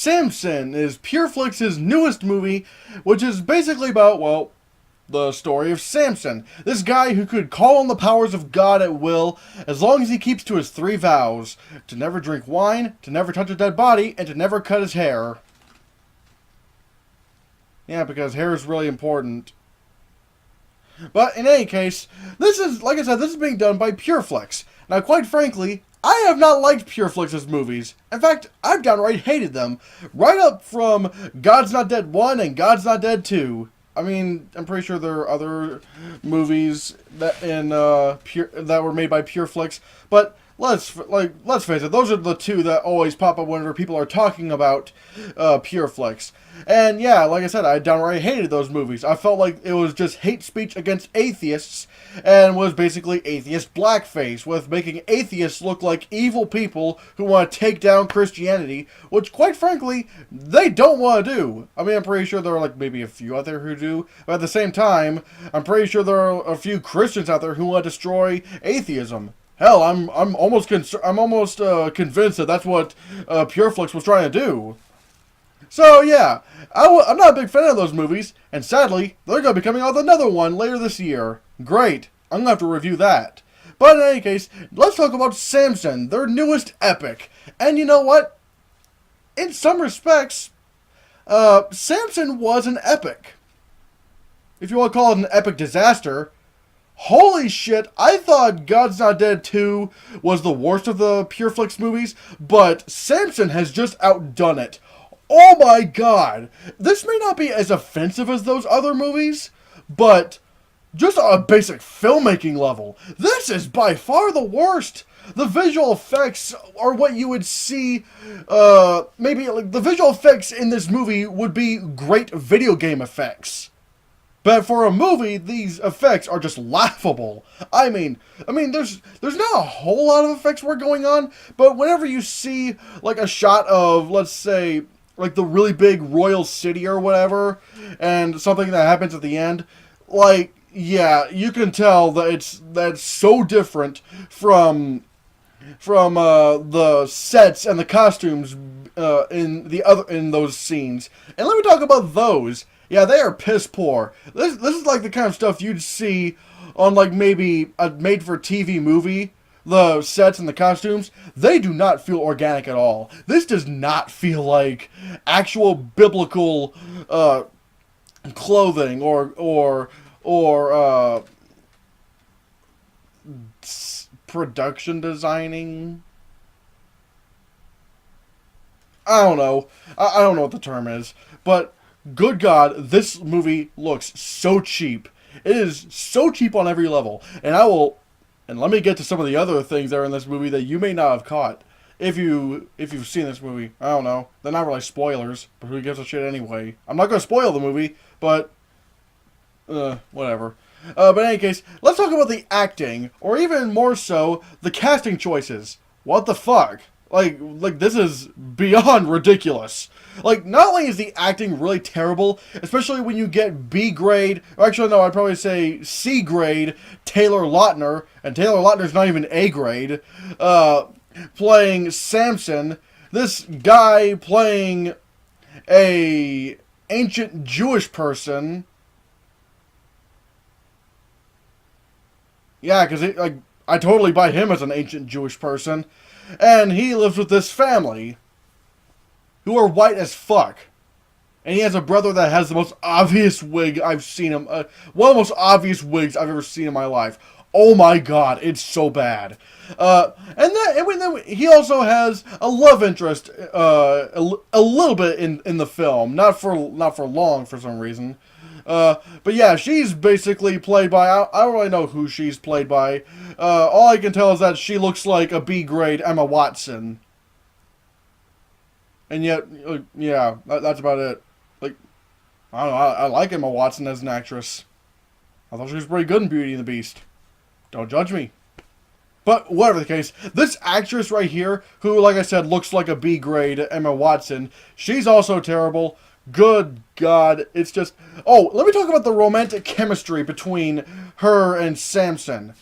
Samson is PureFlix's newest movie, which is basically about, well, the story of Samson. This guy who could call on the powers of God at will, as long as he keeps to his 3 vows: to never drink wine, to never touch a dead body, and to never cut his hair. Yeah, because hair is really important. But in any case, this is, like I said, this is being done by PureFlix. Now, quite frankly, I have not liked PureFlix's movies. In fact, I've downright hated them. Right up from God's Not Dead 1 and God's Not Dead 2. I mean, I'm pretty sure there are other movies that that were made by PureFlix, but let's face it, those are the two that always pop up whenever people are talking about PureFlix. And yeah, like I said, I downright hated those movies. I felt like it was just hate speech against atheists, and was basically atheist blackface, with making atheists look like evil people who want to take down Christianity, which, quite frankly, they don't want to do. I mean, I'm pretty sure there are like maybe a few out there who do, but at the same time, I'm pretty sure there are a few Christians out there who want to destroy atheism. Hell, I'm almost convinced that that's what PureFlix was trying to do. So yeah, I'm not a big fan of those movies, and sadly, they're going to be coming out with another one later this year. Great, I'm going to have to review that. But in any case, let's talk about Samson, their newest epic. And you know what? In some respects, Samson was an epic. If you want to call it an epic disaster. Holy shit, I thought God's Not Dead 2 was the worst of the PureFlix movies, but Samson has just outdone it. Oh my god! This may not be as offensive as those other movies, but just on a basic filmmaking level, this is by far the worst. The visual effects are what you would see, maybe like the visual effects in this movie would be great video game effects. But for a movie, these effects are just laughable. I mean, there's not a whole lot of effects work going on, but whenever you see like a shot of, let's say, like the really big royal city or whatever, and something that happens at the end, like, yeah, you can tell that that's so different from the sets and the costumes in those scenes. And let me talk about those. Yeah, they are piss poor. This is like the kind of stuff you'd see on like maybe a made-for-TV movie. The sets and the costumes, they do not feel organic at all. This does not feel like actual biblical clothing or production designing. I don't know. I don't know what the term is, but good God, this movie looks so cheap. It is so cheap on every level, and let me get to some of the other things that are in this movie that you may not have caught. If you've seen this movie, I don't know. They're not really spoilers, but who gives a shit anyway? I'm not going to spoil the movie, but whatever. But in any case, let's talk about the acting, or even more so, the casting choices. What the fuck? Like this is beyond ridiculous. Like, not only is the acting really terrible, especially when you get B grade, or actually no, I'd probably say C grade Taylor Lautner, and Taylor Lautner's not even A grade, playing Samson. This guy playing a ancient Jewish person. Yeah, because I totally buy him as an ancient Jewish person. And he lives with this family who are white as fuck. And he has a brother that has the most obvious wig I've seen him. One of the most obvious wigs I've ever seen in my life. Oh my god, it's so bad. And then he also has a love interest, a little bit in the film, not for long for some reason. But yeah, she's basically played by, I don't really know who she's played by. All I can tell is that she looks like a B grade Emma Watson. And yet, yeah, that's about it. Like, I don't know, I like Emma Watson as an actress. I thought she was pretty good in Beauty and the Beast. Don't judge me. But whatever the case, this actress right here, who, like I said, looks like a B grade Emma Watson, she's also terrible. Good God, it's just... Oh, let me talk about the romantic chemistry between her and Samson.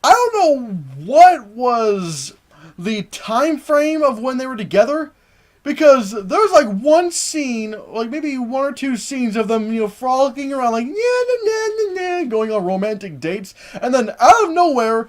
I don't know what was the time frame of when they were together, Because there's like one scene, like maybe one or two scenes of them, frolicking around like, going on romantic dates. And then out of nowhere,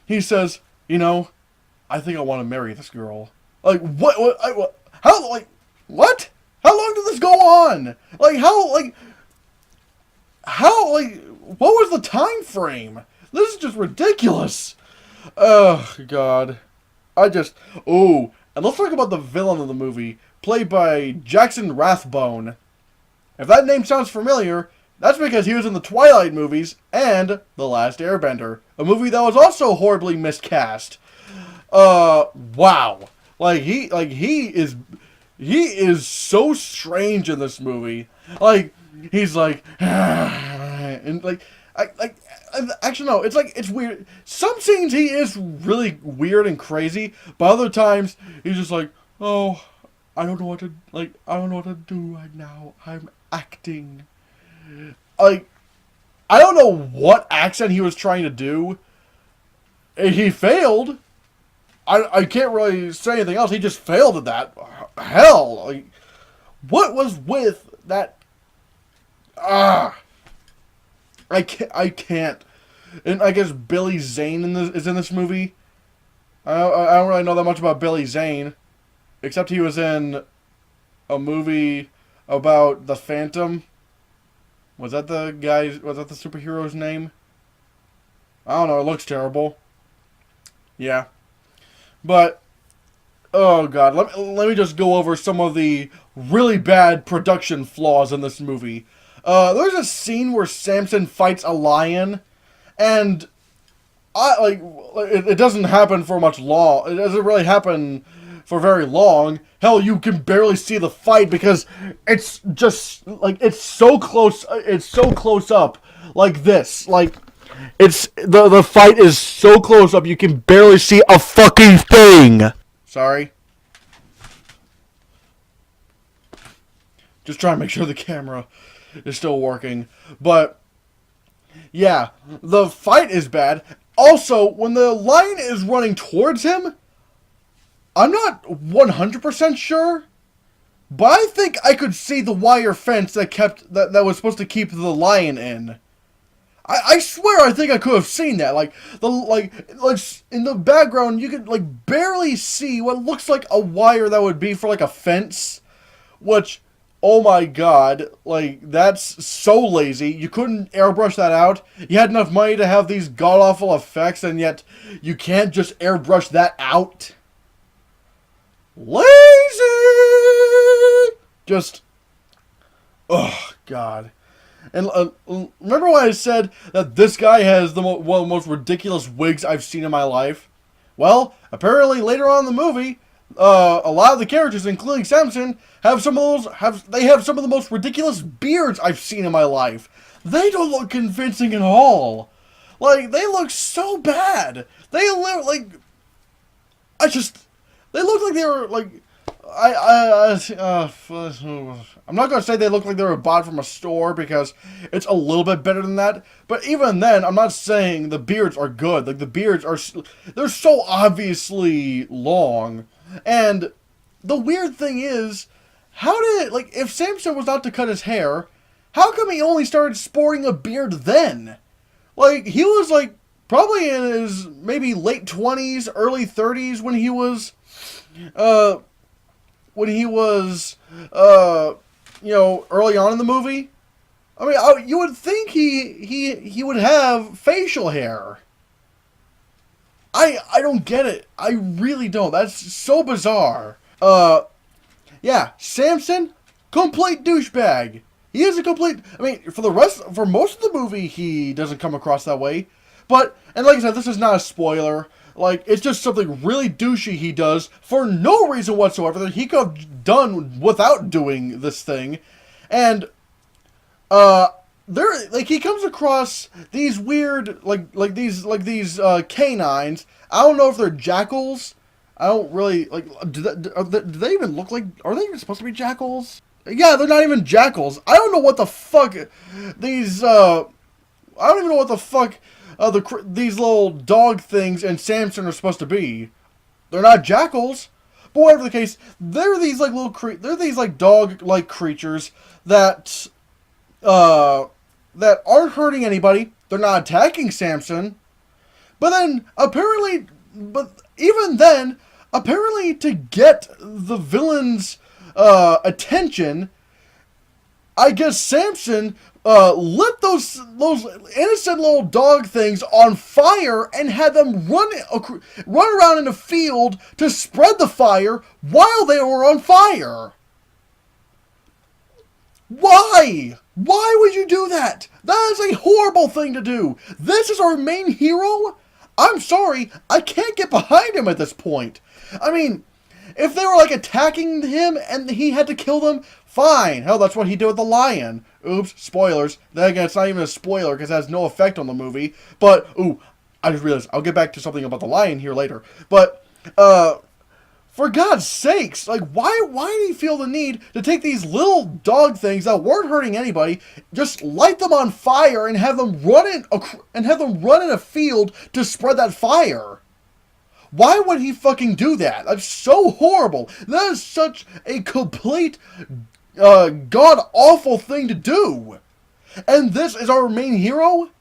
he says, I think I want to marry this girl. Like, how, like, what? How long did this go on? Like, what was the time frame? This is just ridiculous. Oh, God. And let's talk about the villain of the movie, played by Jackson Rathbone. If that name sounds familiar, that's because he was in the Twilight movies and The Last Airbender, a movie that was also horribly miscast. Wow. He is so strange in this movie. Like, he's like, and like, actually, no, it's weird. Some scenes he is really weird and crazy, but other times he's just like, oh, I don't know what to do right now. I'm acting. Like, I don't know what accent he was trying to do. He failed. I can't really say anything else. He just failed at that. Hell, like, what was with that? I can't. And I guess Billy Zane is in this movie. I don't really know that much about Billy Zane, except he was in a movie about the Phantom. Was that the superhero's name? I don't know. It looks terrible. Yeah. But, oh God, let me just go over some of the really bad production flaws in this movie. There's a scene where Samson fights a lion, and it doesn't happen for much long. It doesn't really happen for very long. Hell, you can barely see the fight because it's just like it's so close. It's so close up, like this. Like, it's the fight is so close up you can barely see a fucking thing. Sorry. Just trying to make sure the camera is still working. But yeah, the fight is bad. Also, when the lion is running towards him, I'm not 100% sure, but I think I could see the wire fence that was supposed to keep the lion in. I swear I think I could have seen that. Like in the background you could barely see what looks like a wire that would be for like a fence, which, oh my God, that's so lazy. You couldn't airbrush that out. You had enough money to have these god-awful effects, and yet you can't just airbrush that out. Lazy! Just, oh God. And remember when I said that this guy has one of the most ridiculous wigs I've seen in my life? Well, apparently later on in the movie, a lot of the characters, including Samson, have some of the most ridiculous beards I've seen in my life. They don't look convincing at all. Like, they look so bad. They look like they were like. I'm not going to say they look like they were bought from a store because it's a little bit better than that. But even then, I'm not saying the beards are good. Like, the beards they're so obviously long. And the weird thing is, if Samson was not to cut his hair, how come he only started sporting a beard then? Like, he was probably in his maybe late 20s, early 30s when he was, early on in the movie. I mean, you would think he would have facial hair. I don't get it. I really don't. That's so bizarre. Yeah, Samson, complete douchebag. He is a complete. I mean, for most of the movie, he doesn't come across that way. But, and like I said, this is not a spoiler. Like, it's just something really douchey he does for no reason whatsoever that he could have done without doing this thing. And, he comes across these weird, these canines. I don't know if they're jackals. I don't really, do they even look like, are they even supposed to be jackals? Yeah, they're not even jackals. I don't know what the fuck these, I don't even know what the fuck these little dog things in Samson are supposed to be. They're not jackals, But whatever the case, they're these like they're these like dog-like creatures that that aren't hurting anybody. They're not attacking Samson. But then even then, apparently to get the villain's attention, I guess Samson lit those innocent little dog things on fire and had them run around in the field to spread the fire while they were on fire. Why? Why would you do that? That is a horrible thing to do. This is our main hero? I'm sorry, I can't get behind him at this point. I mean, if they were like attacking him and he had to kill them, fine. Hell, that's what he did with the lion. Oops, spoilers. Then again, it's not even a spoiler because it has no effect on the movie. But, ooh, I just realized, I'll get back to something about the lion here later. But, for God's sakes, like, why did he feel the need to take these little dog things that weren't hurting anybody, just light them on fire and have them run in a field to spread that fire? Why would he fucking do that? That's so horrible. That is such a complete, god-awful thing to do. And this is our main hero?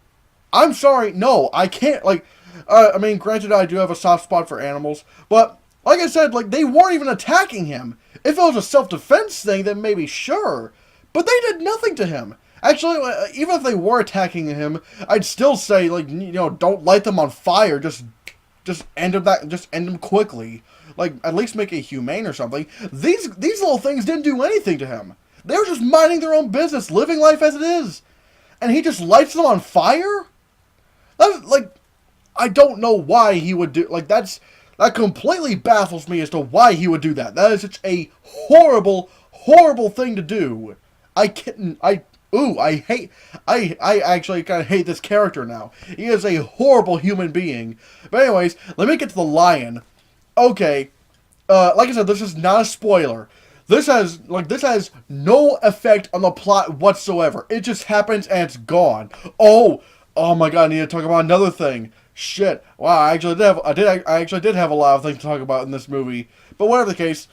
I'm sorry, no, I can't, like, I mean, granted, I do have a soft spot for animals, but like I said, like, they weren't even attacking him. If it was a self-defense thing, then maybe sure. But they did nothing to him. Actually, even if they were attacking him, I'd still say, like, you know, don't light them on fire. Just end them quickly. Like, at least make it humane or something. These little things didn't do anything to him. They were just minding their own business, living life as it is. And he just lights them on fire? That's, like, I don't know why he would do, like, that completely baffles me as to why he would do that. That is such a horrible, horrible thing to do. I actually kind of hate this character now. He is a horrible human being. But anyways, let me get to the lion. Okay, like I said, this is not a spoiler. This has no effect on the plot whatsoever. It just happens and it's gone. Oh my god, I need to talk about another thing. Shit. Wow, I actually did have a lot of things to talk about in this movie. But whatever the case,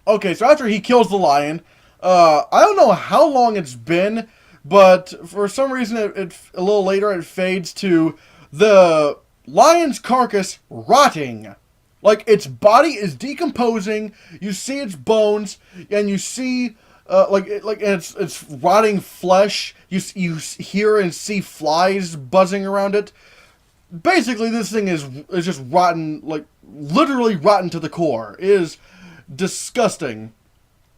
okay, so after he kills the lion, I don't know how long it's been, but for some reason a little later it fades to the lion's carcass rotting. Like, its body is decomposing, you see its bones, and you see it's rotting flesh. You hear and see flies buzzing around it. Basically, this thing is just rotten, like, literally rotten to the core. It is disgusting.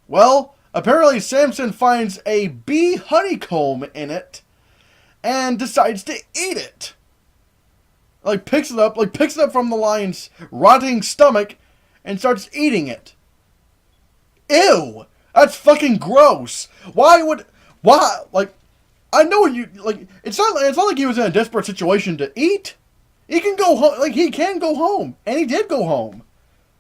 Well, apparently Samson finds a bee honeycomb in it and decides to eat it. Like, picks it up from the lion's rotting stomach and starts eating it. Ew! That's fucking gross. Why? Like, I know you, like, it's not like he was in a desperate situation to eat. He can go home, like, he can go home. And he did go home.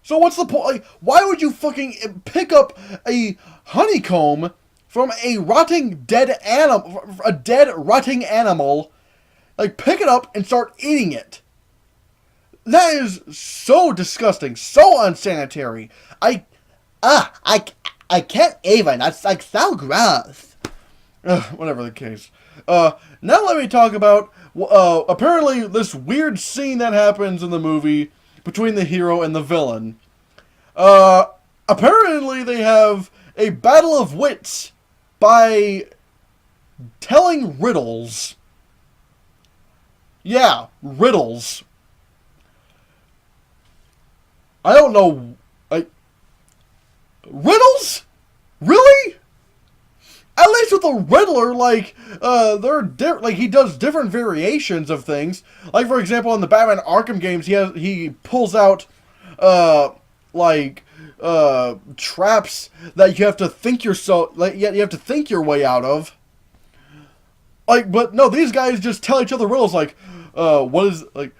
So what's the point? Like, why would you fucking pick up a honeycomb from a rotting dead rotting animal, like, pick it up and start eating it? That is so disgusting, so unsanitary. I can't even. That's, like, so gross. Whatever the case. Now let me talk about, apparently this weird scene that happens in the movie between the hero and the villain. Apparently they have a battle of wits by telling riddles. Yeah, riddles. I don't know, like, riddles? Really? At least with the Riddler, like, he does different variations of things. Like, for example, in the Batman Arkham games, he pulls out, traps that you have to think you have to think your way out of. Like, but no, these guys just tell each other riddles, like, what is, like,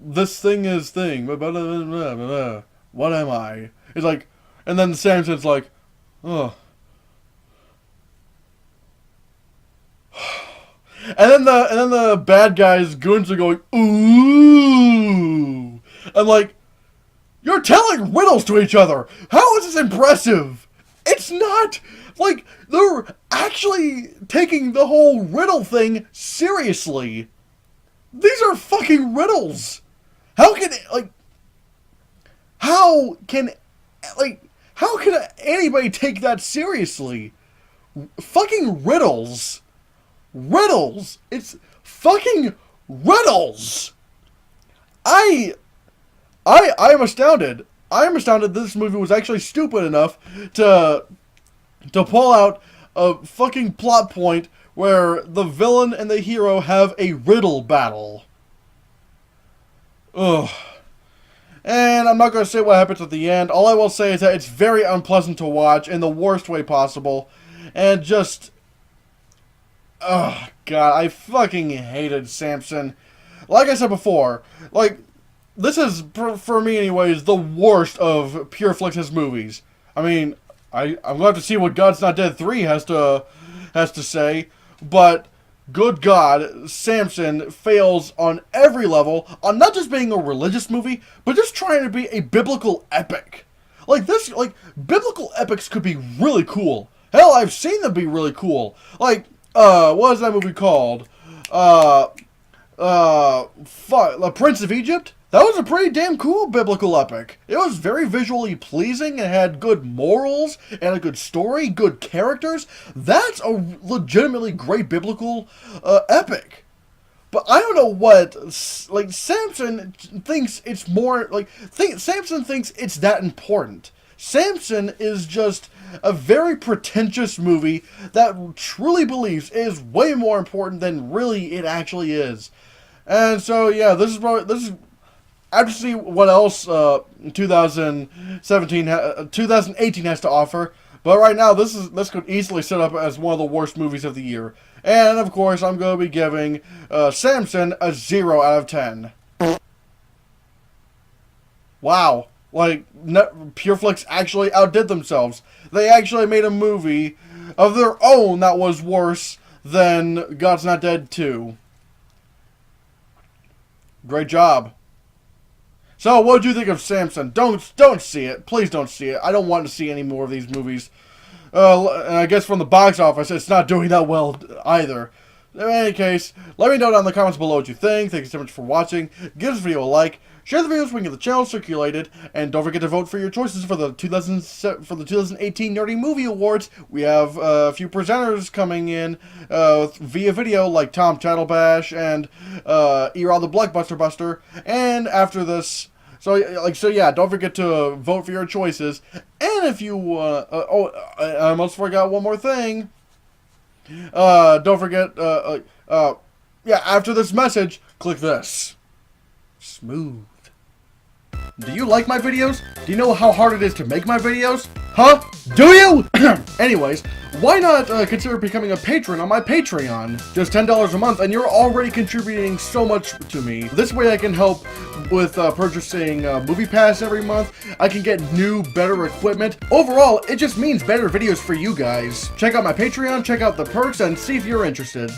this thing is thing, what am I? It's like, and then Samson's like, oh. And then the bad guys, goons, are going, ooh. I'm like, You're telling riddles to each other. How is this impressive? It's not. Like, they're actually taking the whole riddle thing seriously. These are fucking riddles. How can anybody take that seriously? Fucking riddles. Riddles. It's fucking riddles. I am astounded. I am astounded this movie was actually stupid enough to pull out a fucking plot point where the villain and the hero have a riddle battle. Ugh. And I'm not going to say what happens at the end. All I will say is that it's very unpleasant to watch in the worst way possible. And just... oh, God, I fucking hated Samson. Like I said before, like, this is, for me anyways, the worst of Pure Flix's movies. I mean, I'm going to have to see what God's Not Dead 3 has to say, but... good God, Samson fails on every level, on not just being a religious movie, but just trying to be a biblical epic. Like this, like, biblical epics could be really cool. Hell, I've seen them be really cool. Like, what is that movie called? The Prince of Egypt? That was a pretty damn cool biblical epic. It was very visually pleasing, and had good morals, and a good story, good characters. That's a legitimately great biblical epic. But I don't know what, like, Samson thinks it's more, like, Samson thinks it's that important. Samson is just a very pretentious movie that truly believes it is way more important than really it actually is. And so, yeah, this is... I have to see what else 2018 has to offer. But right now, this could easily set up as one of the worst movies of the year. And, of course, I'm going to be giving Samson a 0 out of 10. Wow. Like, PureFlix actually outdid themselves. They actually made a movie of their own that was worse than God's Not Dead 2. Great job. So, what did you think of Samson? Don't see it. Please don't see it. I don't want to see any more of these movies. And I guess from the box office, it's not doing that well either. In any case, let me know down in the comments below what you think. Thank you so much for watching. Give this video a like. Share the video so we can get the channel circulated. And don't forget to vote for your choices for the 2018 Nerdy Movie Awards. We have a few presenters coming in via video, like Tom Tattlebash and Erod the Blockbuster Buster. And after this... So yeah, don't forget to vote for your choices. And if you, I almost forgot one more thing. Don't forget, yeah, after this message, click this. Smooth. Do you like my videos? Do you know how hard it is to make my videos? Huh? Do you? Anyways, why not consider becoming a patron on my Patreon? Just $10 a month, and you're already contributing so much to me. This way I can help with purchasing Movie Pass every month. I can get new, better equipment. Overall, it just means better videos for you guys. Check out my Patreon, check out the perks, and see if you're interested.